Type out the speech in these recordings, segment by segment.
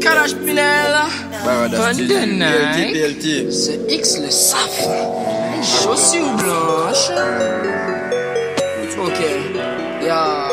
Kalash Pinel, PLT. c'est X le saf, chaussures blanches. Ok, yeah.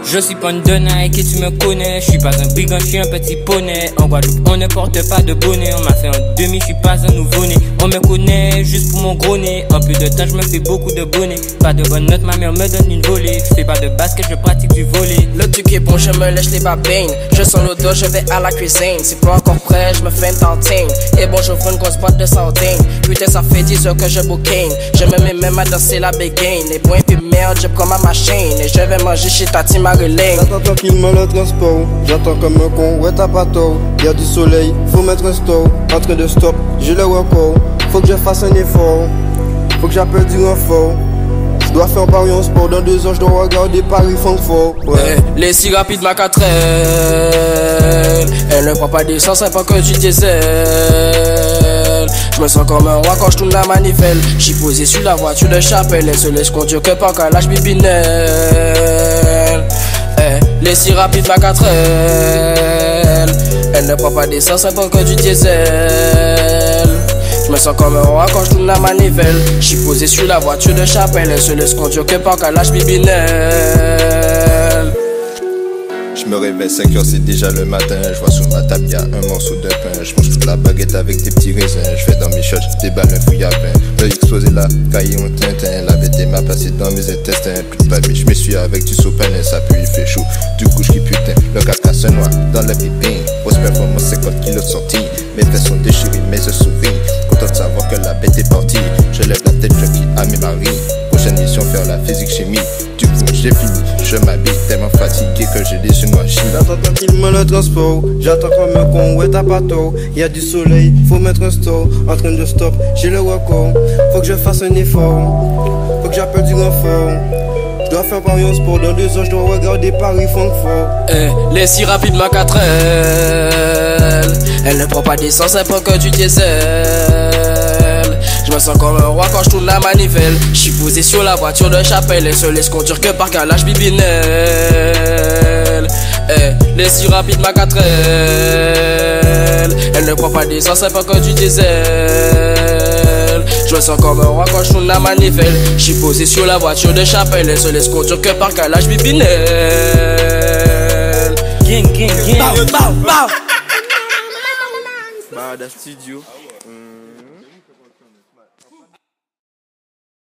Je suis pas une de Nike et tu me connais. Je suis pas un brigand, je suis un petit poney. En Guadeloupe, on ne porte pas de bonnet. On m'a fait un demi, je suis pas un nouveau-né. On me connaît juste pour mon gros nez. En plus de temps, je me fais beaucoup de bonnets. Pas de bonne note, ma mère me donne une volée. Je fais pas de basket, je pratique du volley. Le truc est bon, je me lèche les babines. Je sens l'odeur, je vais à la cuisine. C'est pas encore prêt, je me fais une tantine. Et bon, j'ouvre une grosse boîte de sardines. Putain, ça fait 10 heures que je bouquine. Je me mets même à danser la bégaine. Les boins puis merde, je prends ma machine. Et je vais manger chez Tati Marilyn. J'attends tranquillement le transport. J'attends comme un con, ouais t'as pas tort. Y'a du soleil, faut mettre un stop. En train de stop, j'ai le record. Faut que je fasse un effort. Faut que j'appelle du renfort. Je dois faire Paris en sport. Dans 2 ans, je dois regarder Paris Francfort. Ouais. Les si rapides ma 4L. Elle ne prend pas d'essence, elle prend que du diesel. Je me sens comme un roi quand je tourne la manivelle. J'suis posé sur la voiture de Chapelle. Elle se laisse conduire que par calage bibinelle. Les si rapides ma 4L. Elle ne prend pas d'essence, elle prend que du diesel. Je me sens comme un roi quand je tourne la manivelle. J'suis posé sur la voiture de Chapelle. Elle se laisse conduire que par calage bibinelle. Je me réveille 5h, c'est déjà le matin. Je vois sur ma table y'a un morceau de pain. Je mange toute la baguette avec des petits raisins. Je fais dans mes shots, je déballe un fouille à pain. L'œil explosé là, cahier en tintin. La bête m'a passé dans mes intestins. Plus de famille, je me suis avec du sopalin. Ça pue, il fait chaud, du coup je putain. Le caca se noie dans le pépin. Grosse performance, 50 kilos de sortie. Mes fesses sont déchirées, mes yeux sourient. Content de savoir que la bête est partie. Je lève la tête, je crie à mes maris. Prochaine mission, faire la physique chimie. Du coup j'ai fini, je m'habille tellement fatigué que j'ai des yeux noirs. J'attends tranquillement le transport. J'attends comme un con, ouais t'as pas tort. Y'a du soleil, faut mettre un stop. En train de stop, j'ai le record. Faut que je fasse un effort. Faut que j'appelle du renfort. Je dois faire Paris en sport. Dans 2 ans, je dois regarder Paris Francfort. Les si rapides ma 4L. Elle ne prend pas d'essence, elle prend que du diesel. Je me sens comme un roi quand je tourne la manivelle. J'suis posé sur la voiture de Chapelle. Elle se laisse conduire que par calage bibinelle. Les si rapides ma 4L. Elle ne prend pas d'essence, elle prend que du diesel. Je me sens comme un roi quand je tourne la manivelle. J'suis posé sur la voiture de Chapelle. Elle se laisse conduire que par calage bibinelle. Gang, gang, gang. Bow, bow, bow. Bada Studio.